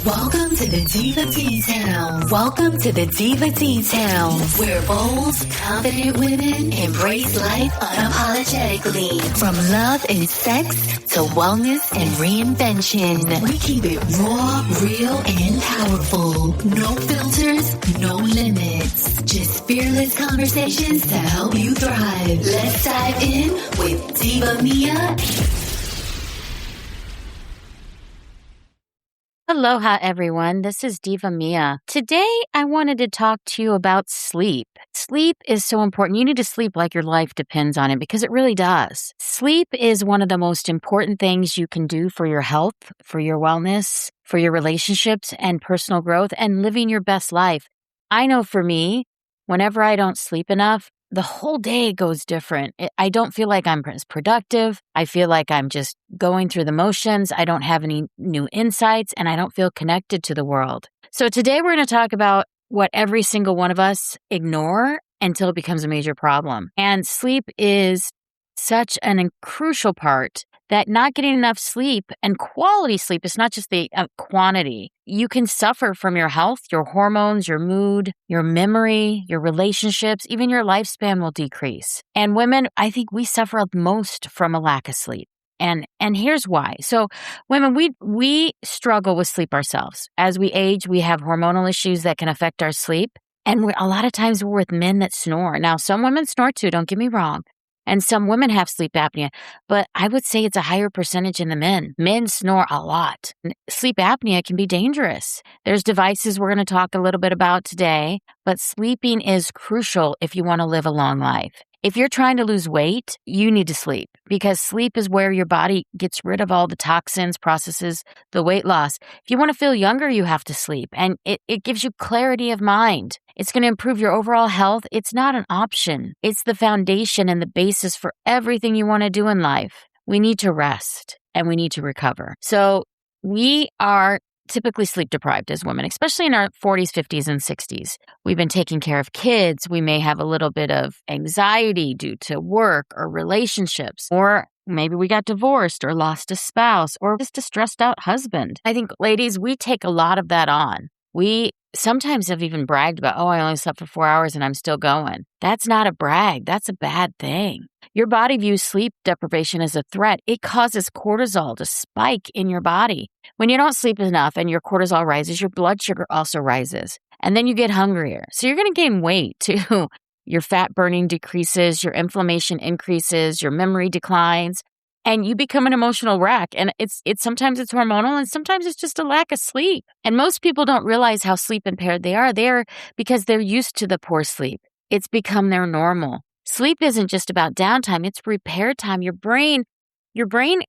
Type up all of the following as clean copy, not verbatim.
Welcome to the Diva Details. Welcome to the Diva Details, where bold, confident women embrace life unapologetically. From love and sex to wellness and reinvention, we keep it raw, real, and powerful. No filters, no limits. Just fearless conversations to help you thrive. Let's dive in with Diva Mia. Aloha, everyone. This is Diva Mia. Today, I wanted to talk to you about sleep. Sleep is so important. You need to sleep like your life depends on it because it really does. Sleep is one of the most important things you can do for your health, for your wellness, for your relationships and personal growth and living your best life. I know for me, whenever I don't sleep enough, the whole day goes different. I don't feel like I'm as productive. I feel like I'm just going through the motions. I don't have any new insights and I don't feel connected to the world. So today we're going to talk about what every single one of us ignore until it becomes a major problem. And sleep is such a crucial part that not getting enough sleep and quality sleep is not just the quantity. You can suffer from your health, your hormones, your mood, your memory, your relationships, even your lifespan will decrease. And women, I think we suffer most from a lack of sleep. And here's why. So women, we struggle with sleep ourselves. As we age, we have hormonal issues that can affect our sleep. And a lot of times we're with men that snore. Now, some women snore too, don't get me wrong. And some women have sleep apnea, but I would say it's a higher percentage in the men. Men snore a lot. Sleep apnea can be dangerous. There's devices we're going to talk a little bit about today, but sleeping is crucial if you want to live a long life. If you're trying to lose weight, you need to sleep because sleep is where your body gets rid of all the toxins, processes the weight loss. If you want to feel younger, you have to sleep, and it gives you clarity of mind. It's going to improve your overall health. It's not an option. It's the foundation and the basis for everything you want to do in life. We need to rest and we need to recover. So we are typically sleep deprived as women, especially in our 40s, 50s, and 60s. We've been taking care of kids. We may have a little bit of anxiety due to work or relationships, or maybe we got divorced or lost a spouse or just a stressed out husband. I think, ladies, we take a lot of that on. We sometimes have even bragged about, I only slept for 4 hours and I'm still going. That's not a brag. That's a bad thing. Your body views sleep deprivation as a threat. It causes cortisol to spike in your body. When you don't sleep enough and your cortisol rises, your blood sugar also rises. And then you get hungrier. So you're going to gain weight too. Your fat burning decreases, your inflammation increases, your memory declines. And you become an emotional wreck. And it's sometimes it's hormonal and sometimes it's just a lack of sleep. And most people don't realize how sleep impaired they are. They're because they're used to the poor sleep. It's become their normal. Sleep isn't just about downtime, it's repair time. Your brain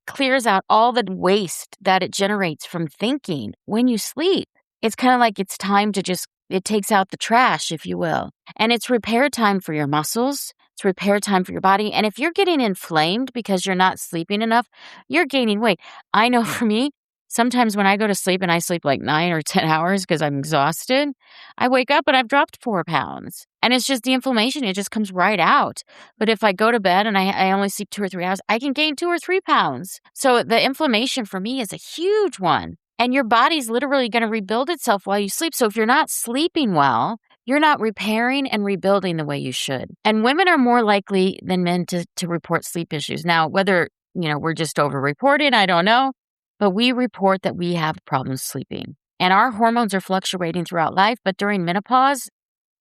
clears out all the waste that it generates from thinking when you sleep. It's kind of like it's time to it takes out the trash, if you will. And it's repair time for your muscles. It's repair time for your body. And if you're getting inflamed because you're not sleeping enough, you're gaining weight. I know for me, sometimes when I go to sleep and I sleep like 9 or 10 hours because I'm exhausted, I wake up and I've dropped 4 pounds. And it's just the inflammation. It just comes right out. But if I go to bed and I only sleep 2 or 3 hours, I can gain 2 or 3 pounds. So the inflammation for me is a huge one. And your body's literally going to rebuild itself while you sleep. So if you're not sleeping well, you're not repairing and rebuilding the way you should. And women are more likely than men to report sleep issues. Now, whether, we're just over-reported, I don't know. But we report that we have problems sleeping. And our hormones are fluctuating throughout life, but during menopause,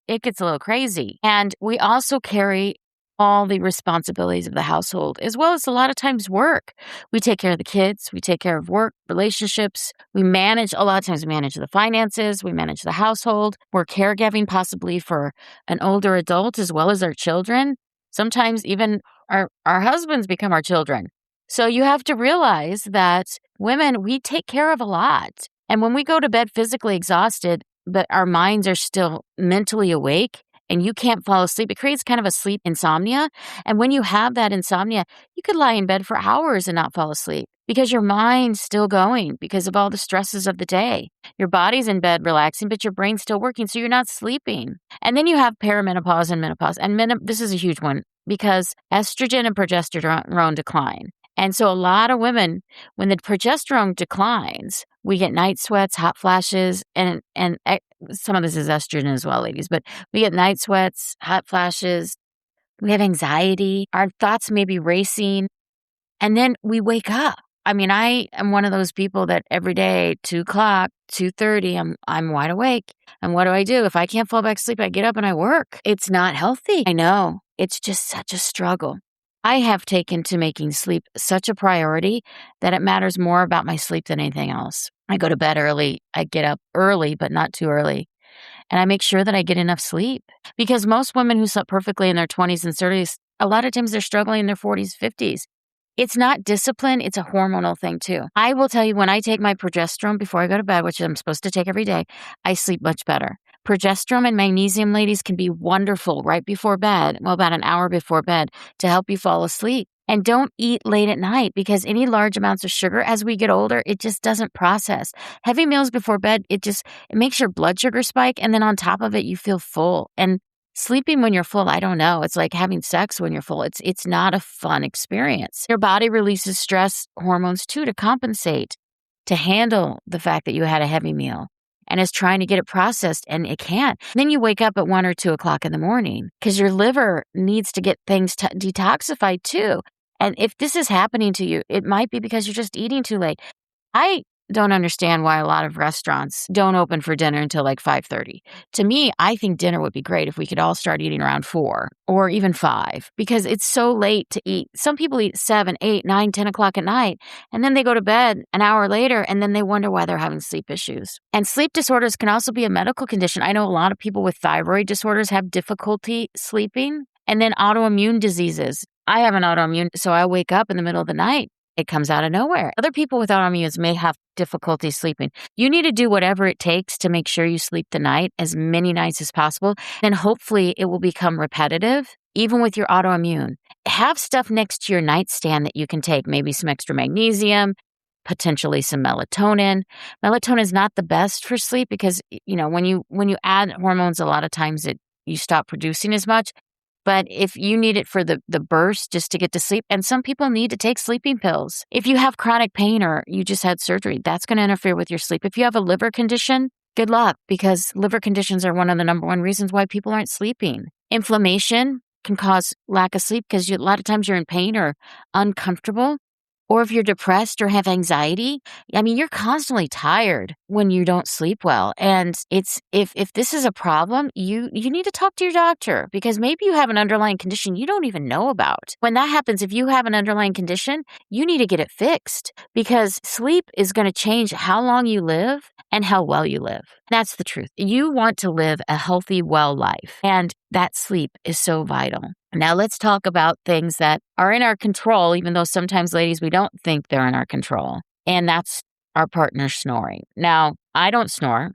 it gets a little crazy. And we also carry all the responsibilities of the household, as well as a lot of times work. We take care of the kids, we take care of work, relationships. A lot of times we manage the finances, we manage the household. We're caregiving possibly for an older adult as well as our children. Sometimes even our husbands become our children. So you have to realize that women, we take care of a lot. And when we go to bed physically exhausted, but our minds are still mentally awake, and you can't fall asleep, it creates kind of a sleep insomnia. And when you have that insomnia, you could lie in bed for hours and not fall asleep because your mind's still going because of all the stresses of the day. Your body's in bed relaxing, but your brain's still working, so you're not sleeping. And then you have perimenopause and menopause. And this is a huge one because estrogen and progesterone decline. And so a lot of women, when the progesterone declines, we get night sweats, hot flashes, and some of this is estrogen as well, ladies, but we get night sweats, hot flashes, we have anxiety, our thoughts may be racing, and then we wake up. I mean, I am one of those people that every day, 2:00, 2:30, I'm wide awake. And what do? If I can't fall back asleep, I get up and I work. It's not healthy. I know. It's just such a struggle. I have taken to making sleep such a priority that it matters more about my sleep than anything else. I go to bed early. I get up early, but not too early. And I make sure that I get enough sleep. Because most women who slept perfectly in their 20s and 30s, a lot of times they're struggling in their 40s, 50s. It's not discipline. It's a hormonal thing too. I will tell you, when I take my progesterone before I go to bed, which I'm supposed to take every day, I sleep much better. Progesterone and magnesium, ladies, can be wonderful right before bed, well, about an hour before bed, to help you fall asleep. And don't eat late at night, because any large amounts of sugar as we get older, it just doesn't process. Heavy meals before bed, it makes your blood sugar spike. And then on top of it, you feel full. And sleeping when you're full, I don't know. It's like having sex when you're full. It's not a fun experience. Your body releases stress hormones too to compensate, to handle the fact that you had a heavy meal, and is trying to get it processed, and it can't. Then you wake up at 1 or 2 o'clock in the morning because your liver needs to get things detoxified too. And if this is happening to you, it might be because you're just eating too late. I don't understand why a lot of restaurants don't open for dinner until like 5:30. To me, I think dinner would be great if we could all start eating around 4 or even 5, because it's so late to eat. Some people eat 7, 8, 9, 10 o'clock at night, and then they go to bed an hour later, and then they wonder why they're having sleep issues. And sleep disorders can also be a medical condition. I know a lot of people with thyroid disorders have difficulty sleeping, and then autoimmune diseases. I have an autoimmune, so I wake up in the middle of the night. It comes out of nowhere. Other people with autoimmunes may have difficulty sleeping. You need to do whatever it takes to make sure you sleep the night, as many nights as possible. Then hopefully it will become repetitive, even with your autoimmune. Have stuff next to your nightstand that you can take, maybe some extra magnesium, potentially some melatonin. Melatonin is not the best for sleep because, when you add hormones, a lot of times you stop producing as much. But if you need it for the burst just to get to sleep, and some people need to take sleeping pills. If you have chronic pain or you just had surgery, that's going to interfere with your sleep. If you have a liver condition, good luck, because liver conditions are one of the number one reasons why people aren't sleeping. Inflammation can cause lack of sleep because a lot of times you're in pain or uncomfortable. Or if you're depressed or have anxiety, you're constantly tired when you don't sleep well. And if this is a problem, you need to talk to your doctor, because maybe you have an underlying condition you don't even know about. When that happens, if you have an underlying condition, you need to get it fixed, because sleep is going to change how long you live and how well you live. That's the truth. You want to live a healthy, well life, and that sleep is so vital. Now let's talk about things that are in our control, even though sometimes, ladies, we don't think they're in our control. And that's our partner snoring. Now, I don't snore.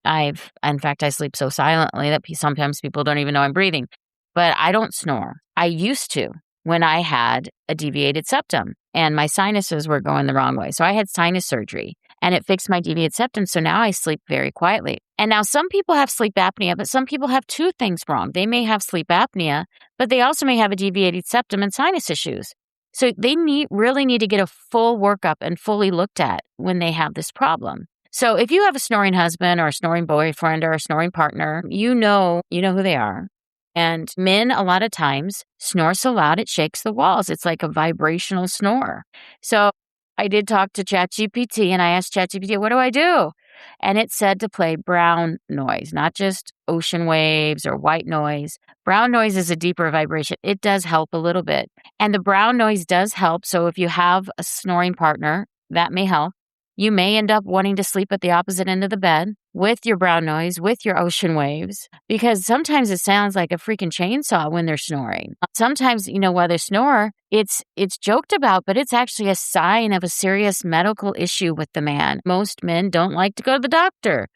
In fact, I sleep so silently that sometimes people don't even know I'm breathing. But I don't snore. I used to when I had a deviated septum and my sinuses were going the wrong way. So I had sinus surgery, and it fixed my deviated septum. So now I sleep very quietly. And now some people have sleep apnea, but some people have two things wrong. They may have sleep apnea, but they also may have a deviated septum and sinus issues. So they really need to get a full workup and fully looked at when they have this problem. So if you have a snoring husband or a snoring boyfriend or a snoring partner, you know who they are. And men, a lot of times, snore so loud it shakes the walls. It's like a vibrational snore. So I did talk to ChatGPT, and I asked ChatGPT, what do I do? And it said to play brown noise, not just ocean waves or white noise. Brown noise is a deeper vibration. It does help a little bit. And the brown noise does help. So if you have a snoring partner, that may help. You may end up wanting to sleep at the opposite end of the bed with your brown noise, with your ocean waves, because sometimes it sounds like a freaking chainsaw when they're snoring. Sometimes, while they snore, it's joked about, but it's actually a sign of a serious medical issue with the man. Most men don't like to go to the doctor.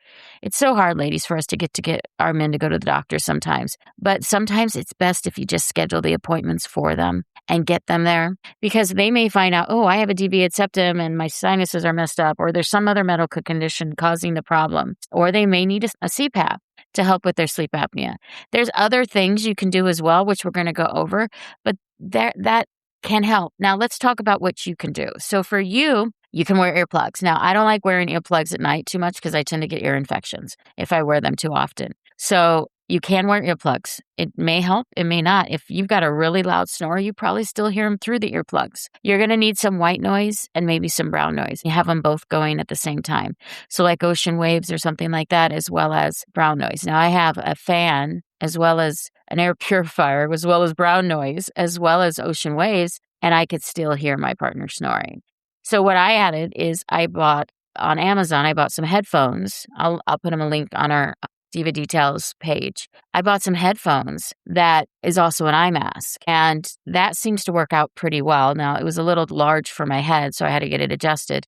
It's so hard, ladies, for us to get our men to go to the doctor sometimes. But sometimes it's best if you just schedule the appointments for them and get them there, because they may find out, I have a deviated septum and my sinuses are messed up, or there's some other medical condition causing the problem, or they may need a CPAP to help with their sleep apnea. There's other things you can do as well, which we're going to go over, but that can help. Now, let's talk about what you can do. So for you, you can wear earplugs. Now, I don't like wearing earplugs at night too much because I tend to get ear infections if I wear them too often. So you can wear earplugs. It may help, it may not. If you've got a really loud snore, you probably still hear them through the earplugs. You're going to need some white noise and maybe some brown noise. You have them both going at the same time. So like ocean waves or something like that, as well as brown noise. Now, I have a fan as well as an air purifier, as well as brown noise, as well as ocean waves, and I could still hear my partner snoring. So what I added is I bought on Amazon, I bought some headphones. I'll put them a link on our Diva Details page. I bought some headphones that is also an eye mask, and that seems to work out pretty well. Now, it was a little large for my head, so I had to get it adjusted.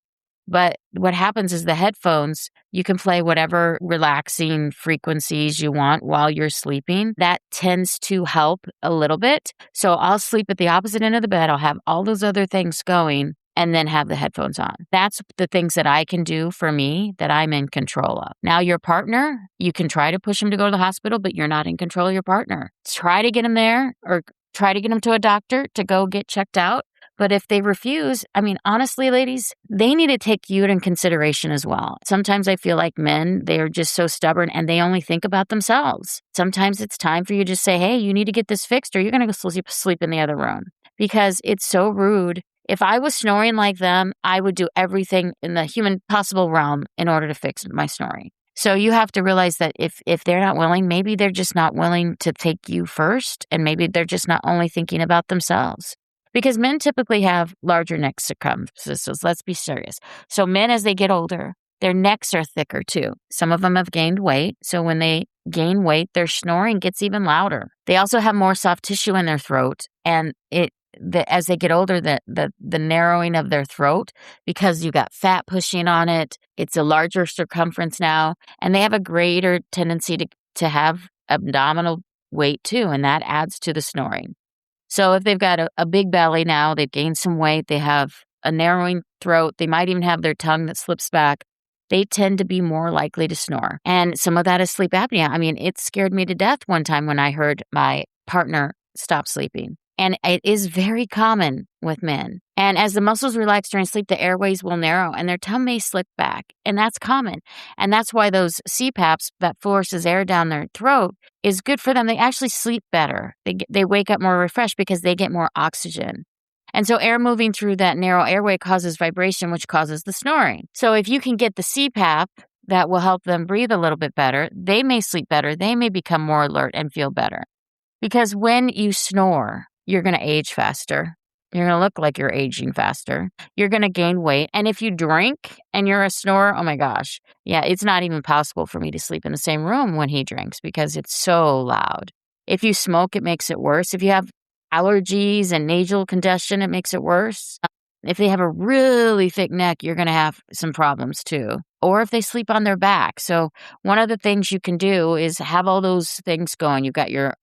But what happens is the headphones, you can play whatever relaxing frequencies you want while you're sleeping. That tends to help a little bit. So I'll sleep at the opposite end of the bed. I'll have all those other things going and then have the headphones on. That's the things that I can do for me that I'm in control of. Now, your partner, you can try to push him to go to the hospital, but you're not in control of your partner. Try to get him there or try to get him to a doctor to go get checked out. But if they refuse, I mean, honestly, ladies, they need to take you into consideration as well. Sometimes I feel like men, they are just so stubborn and they only think about themselves. Sometimes it's time for you to say, hey, you need to get this fixed or you're going to go sleep in the other room because it's so rude. If I was snoring like them, I would do everything in the human possible realm in order to fix my snoring. So you have to realize that if they're not willing, maybe they're just not willing to take you first, and maybe they're just not only thinking about themselves. Because men typically have larger neck circumferences. Let's be serious. So men, as they get older, their necks are thicker too. Some of them have gained weight. So when they gain weight, their snoring gets even louder. They also have more soft tissue in their throat. And as they get older, the narrowing of their throat, because you got fat pushing on it, it's a larger circumference now. And they have a greater tendency to have abdominal weight too. And that adds to the snoring. So if they've got a big belly now, they've gained some weight, they have a narrowing throat, they might even have their tongue that slips back, they tend to be more likely to snore. And some of that is sleep apnea. I mean, it scared me to death one time when I heard my partner stop sleeping. And it is very common with men. And as the muscles relax during sleep, the airways will narrow and their tongue may slip back. And that's common. And that's why those CPAPs that forces air down their throat is good for them. They actually sleep better. They wake up more refreshed because they get more oxygen. And so air moving through that narrow airway causes vibration, which causes the snoring. So if you can get the CPAP that will help them breathe a little bit better, they may sleep better. They may become more alert and feel better. Because when you snore, you're going to age faster. You're going to look like you're aging faster. You're going to gain weight. And if you drink and you're a snorer, oh my gosh. Yeah, it's not even possible for me to sleep in the same room when he drinks because it's so loud. If you smoke, it makes it worse. If you have allergies and nasal congestion, it makes it worse. If they have a really thick neck, you're going to have some problems too. Or if they sleep on their back. So one of the things you can do is have all those things going. You've got your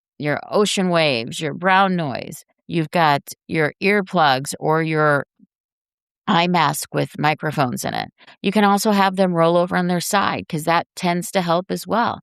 ocean waves, your brown noise. You've got your earplugs or your eye mask with microphones in it. You can also have them roll over on their side because that tends to help as well.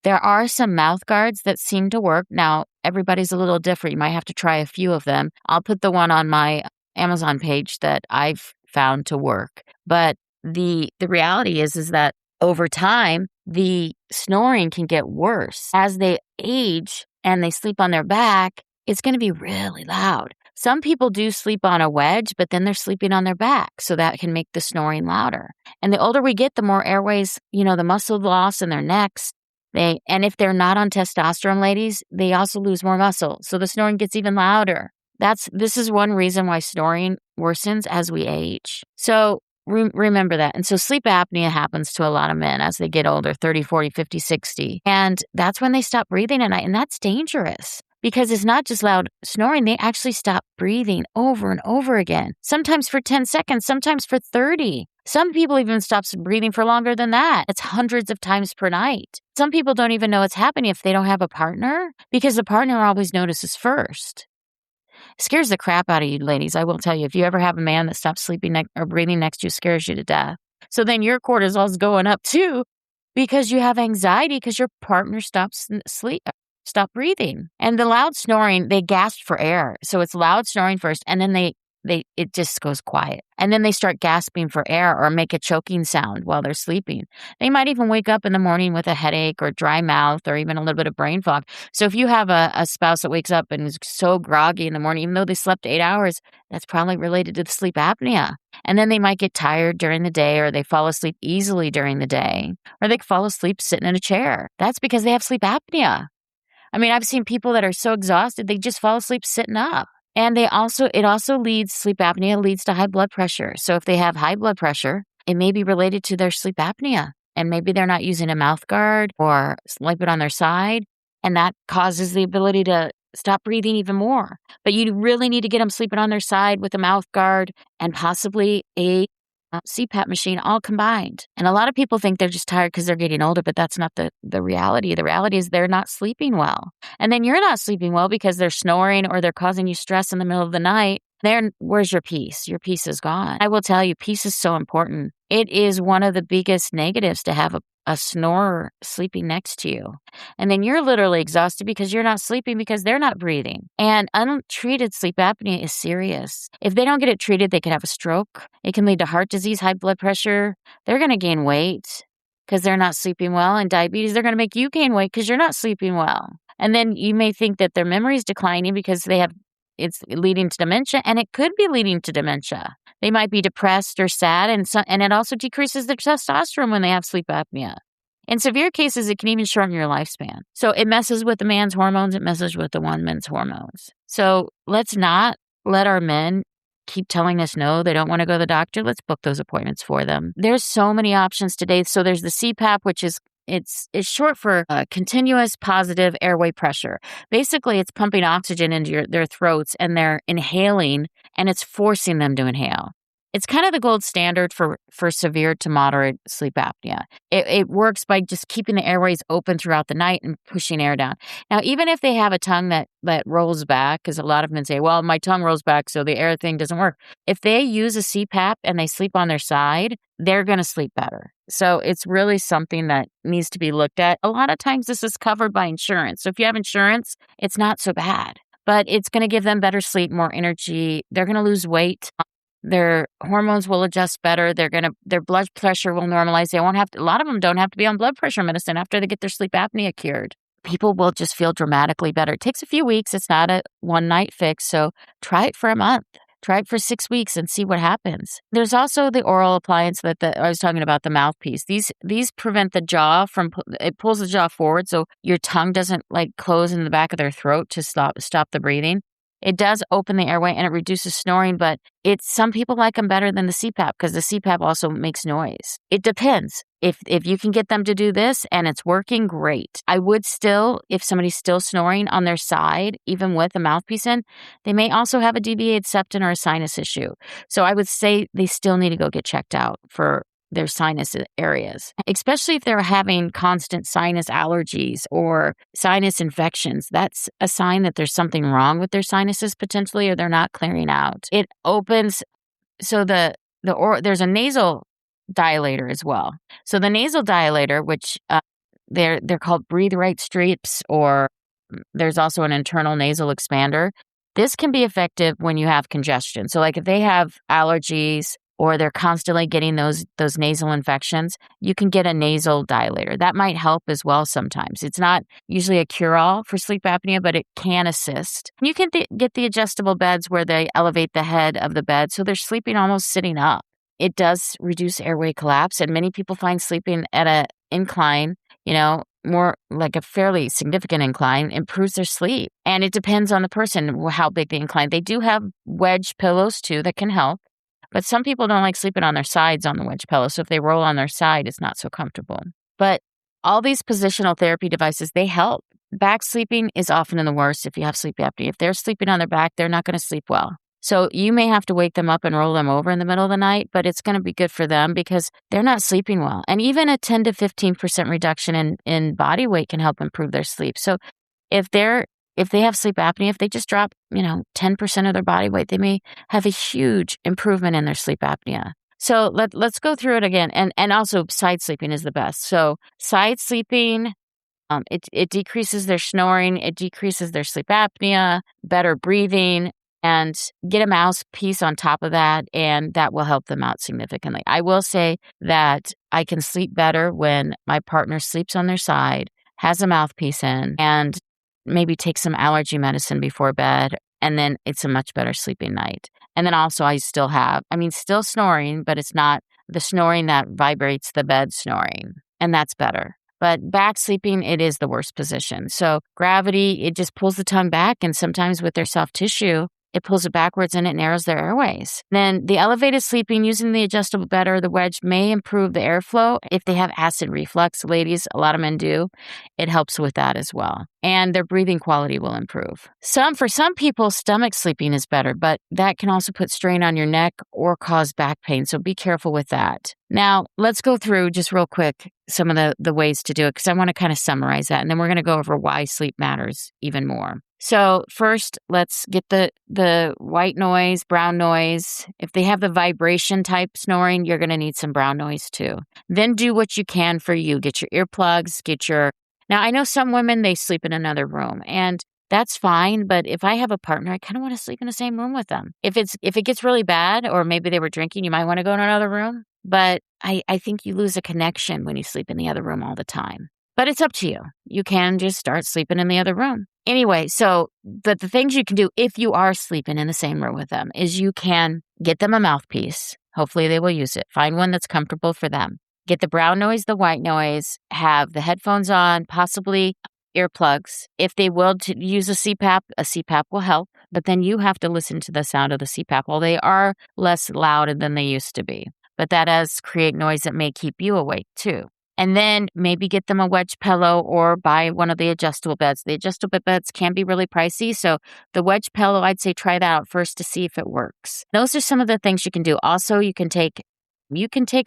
There are some mouth guards that seem to work. Now, everybody's a little different. You might have to try a few of them. I'll put the one on my Amazon page that I've found to work. But the reality is that over time, the snoring can get worse. As they age and they sleep on their back, it's going to be really loud. Some people do sleep on a wedge, but then they're sleeping on their back, so that can make the snoring louder. And the older we get, the more airways, the muscle loss in their necks. And if they're not on testosterone, ladies, they also lose more muscle, so the snoring gets even louder. This is one reason why snoring worsens as we age. So remember that. And so sleep apnea happens to a lot of men as they get older, 30, 40, 50, 60. And that's when they stop breathing at night. And that's dangerous because it's not just loud snoring. They actually stop breathing over and over again, sometimes for 10 seconds, sometimes for 30. Some people even stop breathing for longer than that. It's hundreds of times per night. Some people don't even know what's happening if they don't have a partner because the partner always notices first. It scares the crap out of you, ladies. I will tell you, if you ever have a man that stops sleeping or breathing next to you, scares you to death. So then your cortisol is going up too because you have anxiety because your partner stops stop breathing. And the loud snoring, they gasp for air. So it's loud snoring first, and then it just goes quiet. And then they start gasping for air or make a choking sound while they're sleeping. They might even wake up in the morning with a headache or dry mouth or even a little bit of brain fog. So if you have a spouse that wakes up and is so groggy in the morning, even though they slept 8 hours, that's probably related to the sleep apnea. And then they might get tired during the day, or they fall asleep easily during the day, or they fall asleep sitting in a chair. That's because they have sleep apnea. I mean, I've seen people that are so exhausted, they just fall asleep sitting up. And sleep apnea leads to high blood pressure. So if they have high blood pressure, it may be related to their sleep apnea. And maybe they're not using a mouth guard or sleeping on their side. And that causes the ability to stop breathing even more. But you really need to get them sleeping on their side with a mouth guard and possibly a CPAP machine all combined. And a lot of people think they're just tired because they're getting older, but that's not the reality. The reality is they're not sleeping well. And then you're not sleeping well because they're snoring or they're causing you stress in the middle of the night. Where's your peace? Your peace is gone. I will tell you, peace is so important. It is one of the biggest negatives to have a snorer sleeping next to you. And then you're literally exhausted because you're not sleeping because they're not breathing. And untreated sleep apnea is serious. If they don't get it treated, they could have a stroke. It can lead to heart disease, high blood pressure. They're going to gain weight because they're not sleeping well. And diabetes, they're going to make you gain weight because you're not sleeping well. And then you may think that their memory is declining because it's leading to dementia, and it could be leading to dementia. They might be depressed or sad, and it also decreases their testosterone when they have sleep apnea. In severe cases, it can even shorten your lifespan. So it messes with the man's hormones. It messes with the woman's hormones. So let's not let our men keep telling us no, they don't want to go to the doctor. Let's book those appointments for them. There's so many options today. So there's the CPAP, which is it's short for continuous positive airway pressure. Basically, it's pumping oxygen into their throats, and they're inhaling, and it's forcing them to inhale. It's kind of the gold standard for severe to moderate sleep apnea. It works by just keeping the airways open throughout the night and pushing air down. Now, even if they have a tongue that rolls back, because a lot of men say, well, my tongue rolls back, so the air thing doesn't work. If they use a CPAP and they sleep on their side, they're going to sleep better. So it's really something that needs to be looked at. A lot of times this is covered by insurance. So if you have insurance, it's not so bad. But it's going to give them better sleep, more energy. They're going to lose weight. Their hormones will adjust better. Their blood pressure will normalize. A lot of them don't have to be on blood pressure medicine after they get their sleep apnea cured. People will just feel dramatically better. It takes a few weeks. It's not a one-night fix. So try it for a month. Try it for 6 weeks and see what happens. There's also the oral appliance that I was talking about, the mouthpiece. These prevent the jaw it pulls the jaw forward so your tongue doesn't close in the back of their throat to stop the breathing. It does open the airway and it reduces snoring, but some people like them better than the CPAP because the CPAP also makes noise. It depends. If you can get them to do this and it's working, great. I would still, if somebody's still snoring on their side, even with a mouthpiece in, they may also have a deviated septum or a sinus issue. So I would say they still need to go get checked out for their sinus areas, especially if they're having constant sinus allergies or sinus infections. That's a sign that there's something wrong with their sinuses potentially, or they're not clearing out. It opens, so there's a nasal dilator as well. So the nasal dilator, which they're called breathe right strips, or there's also an internal nasal expander. This can be effective when you have congestion. So if they have allergies or they're constantly getting those nasal infections, you can get a nasal dilator. That might help as well sometimes. It's not usually a cure-all for sleep apnea, but it can assist. You can get the adjustable beds where they elevate the head of the bed so they're sleeping almost sitting up. It does reduce airway collapse, and many people find sleeping at an incline, more like a fairly significant incline, improves their sleep. And it depends on the person, how big the incline. They do have wedge pillows too that can help. But some people don't like sleeping on their sides on the wedge pillow. So if they roll on their side, it's not so comfortable. But all these positional therapy devices, they help. Back sleeping is often in the worst if you have sleep apnea. If they're sleeping on their back, they're not going to sleep well. So you may have to wake them up and roll them over in the middle of the night, but it's going to be good for them because they're not sleeping well. And even a 10 to 15% reduction in body weight can help improve their sleep. So if they have sleep apnea, if they just drop, 10% of their body weight, they may have a huge improvement in their sleep apnea. So let's go through it again. And also side sleeping is the best. So side sleeping, It decreases their snoring, it decreases their sleep apnea, better breathing, and get a mouthpiece on top of that, and that will help them out significantly. I will say that I can sleep better when my partner sleeps on their side, has a mouthpiece in, and maybe takes some allergy medicine before bed, and then it's a much better sleeping night. And then also still snoring, but it's not the snoring that vibrates the bed snoring, and that's better. But back sleeping, it is the worst position. So gravity, it just pulls the tongue back, and sometimes with their soft tissue, it pulls it backwards and it narrows their airways. Then the elevated sleeping using the adjustable bed or the wedge may improve the airflow. If they have acid reflux, ladies, a lot of men do, it helps with that as well. And their breathing quality will improve. For some people, stomach sleeping is better, but that can also put strain on your neck or cause back pain. So be careful with that. Now, let's go through just real quick some of the ways to do it, because I want to kind of summarize that. And then we're going to go over why sleep matters even more. So first, let's get the white noise, brown noise. If they have the vibration type snoring, you're going to need some brown noise too. Then do what you can for you. Get your earplugs, Now, I know some women, they sleep in another room, and that's fine. But if I have a partner, I kind of want to sleep in the same room with them. If it gets really bad, or maybe they were drinking, you might want to go to another room. But I think you lose a connection when you sleep in the other room all the time. But it's up to you. You can just start sleeping in the other room. Anyway, but the things you can do if you are sleeping in the same room with them is you can get them a mouthpiece. Hopefully they will use it. Find one that's comfortable for them. Get the brown noise, the white noise, have the headphones on, possibly earplugs. If they will use a CPAP will help, but then you have to listen to the sound of the CPAP. Well, they are less loud than they used to be, but that does create noise that may keep you awake too. And then maybe get them a wedge pillow or buy one of the adjustable beds. The adjustable beds can be really pricey. So the wedge pillow, I'd say try that out first to see if it works. Those are some of the things you can do. Also, you can take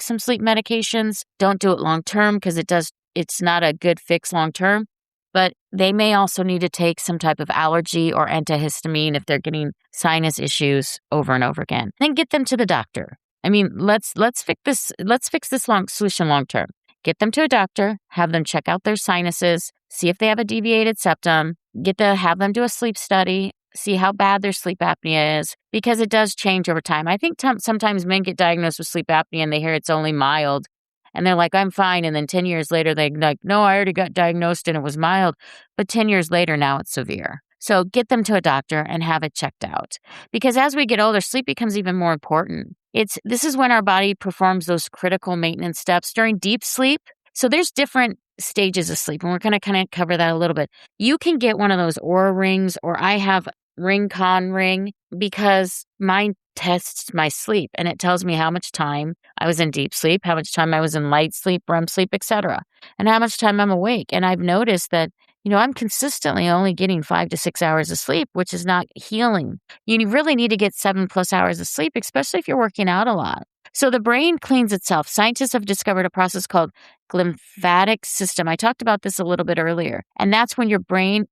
some sleep medications. Don't do it long term because it's not a good fix long term. But they may also need to take some type of allergy or antihistamine if they're getting sinus issues over and over again. Then get them to the doctor. I mean, let's fix this solution long term. Get them to a doctor, have them check out their sinuses, see if they have a deviated septum, have them do a sleep study, see how bad their sleep apnea is, because it does change over time. I think sometimes men get diagnosed with sleep apnea and they hear it's only mild, and they're like, I'm fine. And then 10 years later, they're like, no, I already got diagnosed and it was mild. But 10 years later, now it's severe. So get them to a doctor and have it checked out. Because as we get older, sleep becomes even more important. This is when our body performs those critical maintenance steps during deep sleep. So there's different stages of sleep, and we're going to kind of cover that a little bit. You can get one of those Oura rings, or I have Ring-Con ring, because mine tests my sleep and it tells me how much time I was in deep sleep, how much time I was in light sleep, REM sleep, etc., and how much time I'm awake. And I've noticed that I'm consistently only getting 5 to 6 hours of sleep, which is not healing. You really need to get 7+ hours of sleep, especially if you're working out a lot. So the brain cleans itself. Scientists have discovered a process called glymphatic system. I talked about this a little bit earlier. And that's when your brain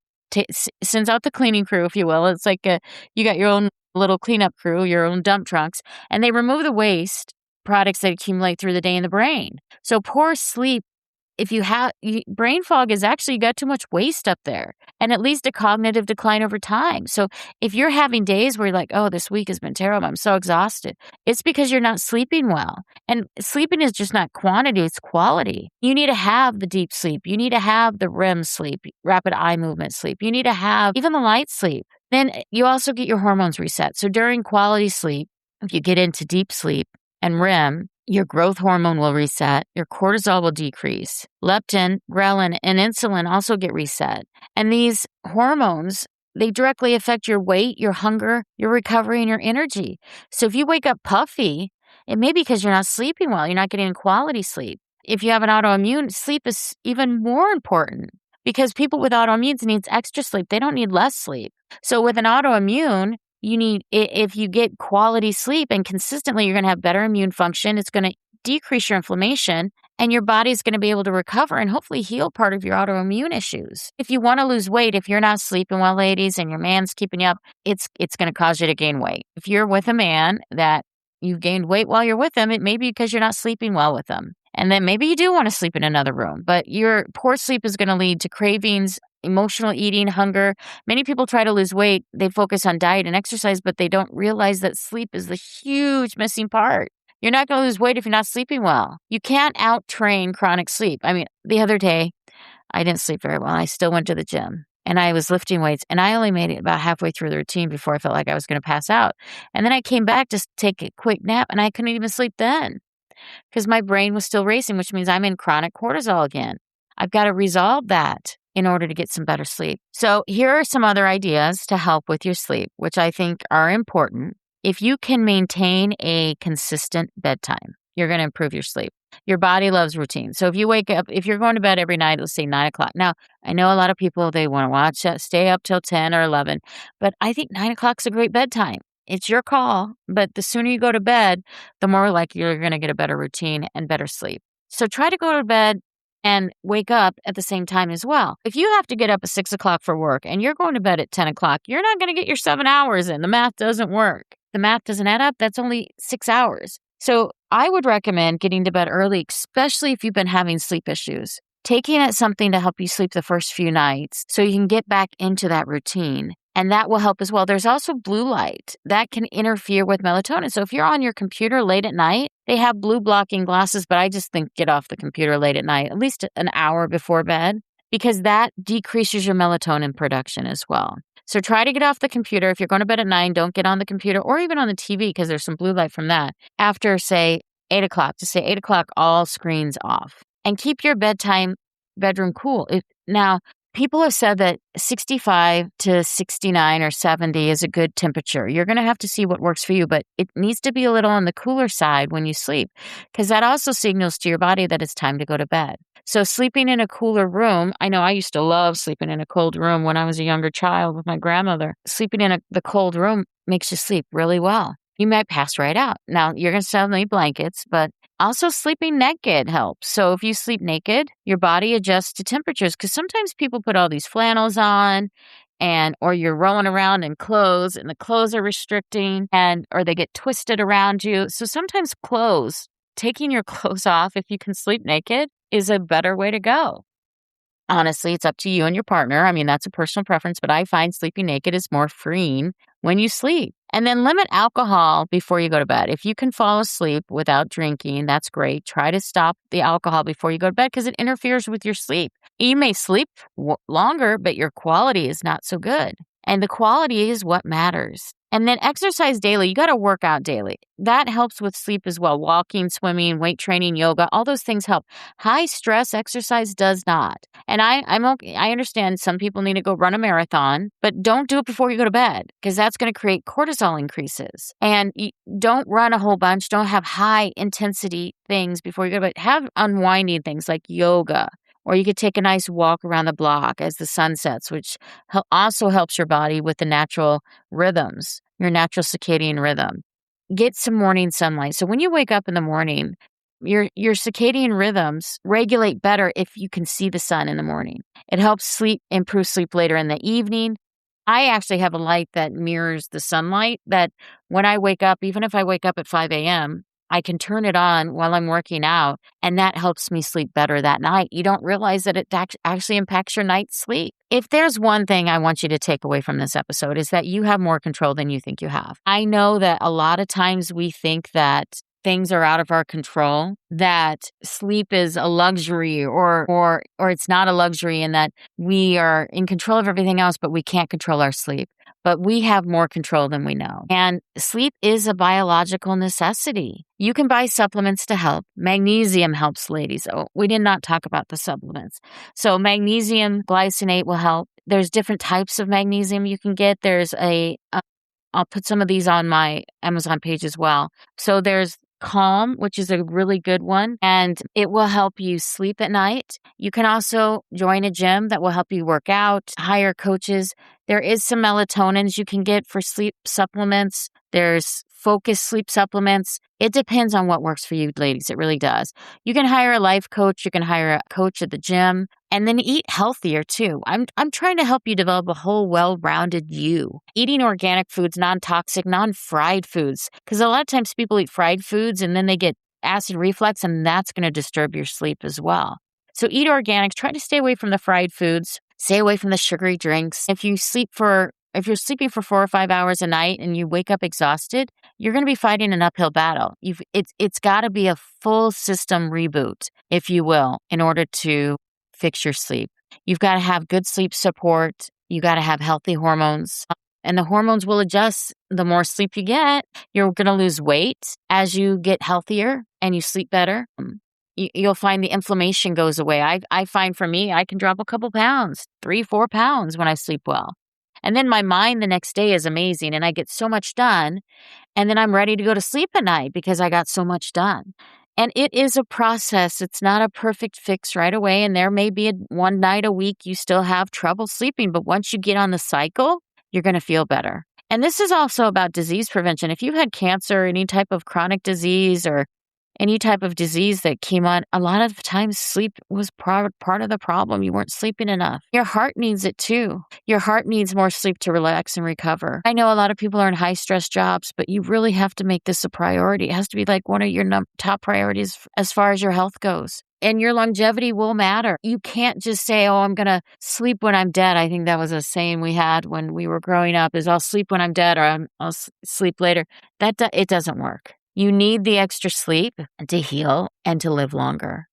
sends out the cleaning crew, if you will. It's like you got your own little cleanup crew, your own dump trucks, and they remove the waste products that accumulate through the day in the brain. So poor sleep, if you have brain fog, is actually you got too much waste up there, and it leads to cognitive decline over time. So if you're having days where you're like, oh, this week has been terrible, I'm so exhausted, it's because you're not sleeping well. And sleeping is just not quantity, it's quality. You need to have the deep sleep. You need to have the REM sleep, rapid eye movement sleep. You need to have even the light sleep. Then you also get your hormones reset. So during quality sleep, if you get into deep sleep and REM, your growth hormone will reset, your cortisol will decrease, leptin, ghrelin, and insulin also get reset. And these hormones, they directly affect your weight, your hunger, your recovery, and your energy. So if you wake up puffy, it may be because you're not sleeping well, you're not getting quality sleep. If you have an autoimmune, sleep is even more important, because people with autoimmunes needs extra sleep. They don't need less sleep. So with an autoimmune, if you get quality sleep and consistently, you're going to have better immune function. It's going to decrease your inflammation, and your body's going to be able to recover and hopefully heal part of your autoimmune issues. If you want to lose weight, if you're not sleeping well, ladies, and your man's keeping you up, it's going to cause you to gain weight. If you're with a man that you've gained weight while you're with them, it may be because you're not sleeping well with them. And then maybe you do want to sleep in another room, but your poor sleep is going to lead to cravings, emotional eating, hunger. Many people try to lose weight. They focus on diet and exercise, but they don't realize that sleep is the huge missing part. You're not going to lose weight if you're not sleeping well. You can't out-train chronic sleep. I mean, the other day, I didn't sleep very well. I still went to the gym and I was lifting weights and I only made it about halfway through the routine before I felt like I was going to pass out. And then I came back to take a quick nap and I couldn't even sleep then because my brain was still racing, which means I'm in chronic cortisol again. I've got to resolve that in order to get some better sleep. So here are some other ideas to help with your sleep, which I think are important. If you can maintain a consistent bedtime, you're going to improve your sleep. Your body loves routine. So if you wake up, if you're going to bed every night, let's say 9 o'clock. Now, I know a lot of people, they want to stay up till 10 or 11, but I think 9 o'clock is a great bedtime. It's your call, but the sooner you go to bed, the more likely you're going to get a better routine and better sleep. So try to go to bed and wake up at the same time as well. If you have to get up at 6 o'clock for work and you're going to bed at 10 o'clock, you're not going to get your 7 hours in. The math doesn't work. The math doesn't add up. That's only 6 hours. So I would recommend getting to bed early, especially if you've been having sleep issues. Taking it something to help you sleep the first few nights so you can get back into that routine. And that will help as well. There's also blue light that can interfere with melatonin. So if you're on your computer late at night, they have blue blocking glasses, but I just think get off the computer late at night, at least an hour before bed, because that decreases your melatonin production as well. So try to get off the computer. If you're going to bed at 9, don't get on the computer or even on the TV because there's some blue light from that. After, say, 8 o'clock, just say 8 o'clock, all screens off. And keep your bedroom cool. Now, people have said that 65 to 69 or 70 is a good temperature. You're going to have to see what works for you, but it needs to be a little on the cooler side when you sleep because that also signals to your body that it's time to go to bed. So sleeping in a cooler room, I know I used to love sleeping in a cold room when I was a younger child with my grandmother. Sleeping in the cold room makes you sleep really well. You might pass right out. Now, you're going to still need blankets, but also sleeping naked helps. So if you sleep naked, your body adjusts to temperatures because sometimes people put all these flannels on or you're rolling around in clothes and the clothes are restricting or they get twisted around you. So sometimes taking your clothes off if you can sleep naked is a better way to go. Honestly, it's up to you and your partner. I mean, that's a personal preference, but I find sleeping naked is more freeing when you sleep. And then limit alcohol before you go to bed. If you can fall asleep without drinking, that's great. Try to stop the alcohol before you go to bed because it interferes with your sleep. You may sleep longer, but your quality is not so good. And the quality is what matters. And then exercise daily. You got to work out daily. That helps with sleep as well. Walking, swimming, weight training, yoga, all those things help. High stress exercise does not. And I'm okay. I understand some people need to go run a marathon, but don't do it before you go to bed because that's going to create cortisol increases. And don't run a whole bunch. Don't have high intensity things before you go to bed. Have unwinding things like yoga. Or you could take a nice walk around the block as the sun sets, which also helps your body with the natural rhythms, your natural circadian rhythm. Get some morning sunlight. So when you wake up in the morning, your circadian rhythms regulate better if you can see the sun in the morning. It helps improve sleep later in the evening. I actually have a light that mirrors the sunlight that when I wake up, even if I wake up at 5 a.m., I can turn it on while I'm working out, and that helps me sleep better that night. You don't realize that it actually impacts your night's sleep. If there's one thing I want you to take away from this episode is that you have more control than you think you have. I know that a lot of times we think that things are out of our control, that sleep is a luxury or it's not a luxury and that we are in control of everything else, but we can't control our sleep. But we have more control than we know. And sleep is a biological necessity. You can buy supplements to help. Magnesium helps, ladies. Oh, we did not talk about the supplements. So magnesium glycinate will help. There's different types of magnesium you can get. There's I'll put some of these on my Amazon page as well. So there's Calm, which is a really good one, and it will help you sleep at night. You can also join a gym that will help you work out, hire coaches. There is some melatonins you can get for sleep supplements. There's focused sleep supplements. It depends on what works for you, ladies. It really does. You can hire a life coach. You can hire a coach at the gym and then eat healthier too. I'm trying to help you develop a whole well-rounded you. Eating organic foods, non-toxic, non-fried foods. Because a lot of times people eat fried foods and then they get acid reflux, and that's going to disturb your sleep as well. So eat organic. Try to stay away from the fried foods. Stay away from the sugary drinks. If you're sleeping for 4 or 5 hours a night and you wake up exhausted, you're going to be fighting an uphill battle. It's got to be a full system reboot, if you will, in order to fix your sleep. You've got to have good sleep support. You got to have healthy hormones. And the hormones will adjust the more sleep you get. You're going to lose weight as you get healthier and you sleep better. You'll find the inflammation goes away. I find for me, I can drop a couple pounds, 3-4 pounds when I sleep well. And then my mind the next day is amazing and I get so much done. And then I'm ready to go to sleep at night because I got so much done. And it is a process. It's not a perfect fix right away. And there may be one night a week you still have trouble sleeping. But once you get on the cycle, you're going to feel better. And this is also about disease prevention. If you've had cancer, any type of chronic disease or any type of disease that came on, a lot of times sleep was part of the problem. You weren't sleeping enough. Your heart needs it too. Your heart needs more sleep to relax and recover. I know a lot of people are in high stress jobs, but you really have to make this a priority. It has to be like one of your top priorities as far as your health goes. And your longevity will matter. You can't just say, oh, I'm going to sleep when I'm dead. I think that was a saying we had when we were growing up is I'll sleep when I'm dead or I'll sleep later. It doesn't work. You need the extra sleep to heal and to live longer.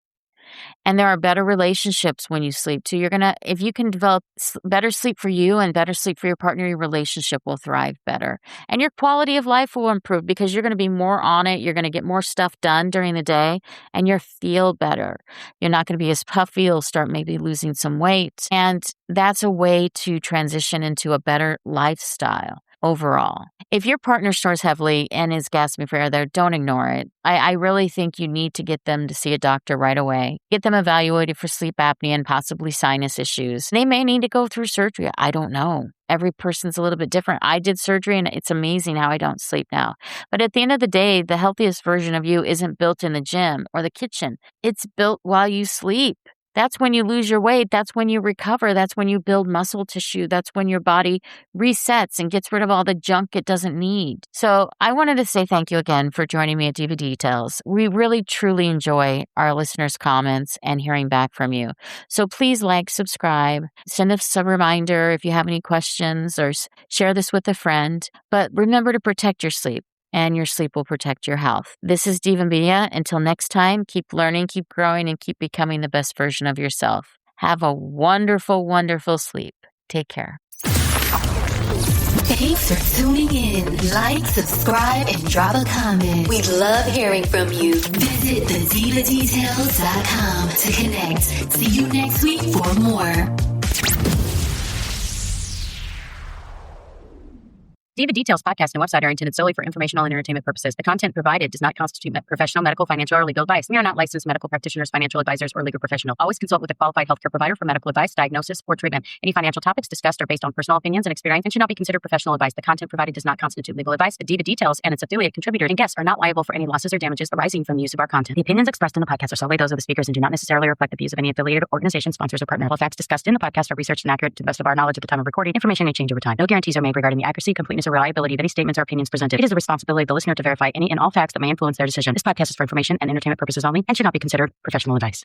And there are better relationships when you sleep too. If you can develop better sleep for you and better sleep for your partner, your relationship will thrive better. And your quality of life will improve because you're going to be more on it. You're going to get more stuff done during the day and you'll feel better. You're not going to be as puffy. You'll start maybe losing some weight. And that's a way to transition into a better lifestyle overall. If your partner snores heavily and is gasping for air there, don't ignore it. I really think you need to get them to see a doctor right away. Get them evaluated for sleep apnea and possibly sinus issues. They may need to go through surgery. I don't know. Every person's a little bit different. I did surgery and it's amazing how I don't sleep now. But at the end of the day, the healthiest version of you isn't built in the gym or the kitchen. It's built while you sleep. That's when you lose your weight. That's when you recover. That's when you build muscle tissue. That's when your body resets and gets rid of all the junk it doesn't need. So I wanted to say thank you again for joining me at Diva Details. We really, truly enjoy our listeners' comments and hearing back from you. So please like, subscribe, send us a reminder if you have any questions or share this with a friend. But remember to protect your sleep. And your sleep will protect your health. This is Diva Mia. Until next time, keep learning, keep growing, and keep becoming the best version of yourself. Have a wonderful, wonderful sleep. Take care. Thanks for tuning in. Like, subscribe, and drop a comment. We love hearing from you. Visit thedivadetails.com to connect. See you next week for more. Diva Details podcast and website are intended solely for informational and entertainment purposes. The content provided does not constitute professional, medical, financial, or legal advice. We are not licensed medical practitioners, financial advisors, or legal professionals. Always consult with a qualified healthcare provider for medical advice, diagnosis, or treatment. Any financial topics discussed are based on personal opinions and experience and should not be considered professional advice. The content provided does not constitute legal advice. The Diva Details and its affiliate contributors and guests are not liable for any losses or damages arising from the use of our content. The opinions expressed in the podcast are solely those of the speakers and do not necessarily reflect the views of any affiliated organization, sponsors, or partner. All facts discussed in the podcast are researched and accurate to the best of our knowledge at the time of recording. Information may change over time. No guarantees are made regarding the accuracy, completeness, or reliability of any statements or opinions presented. It is the responsibility of the listener to verify any and all facts that may influence their decision. This podcast is for information and entertainment purposes only and should not be considered professional advice.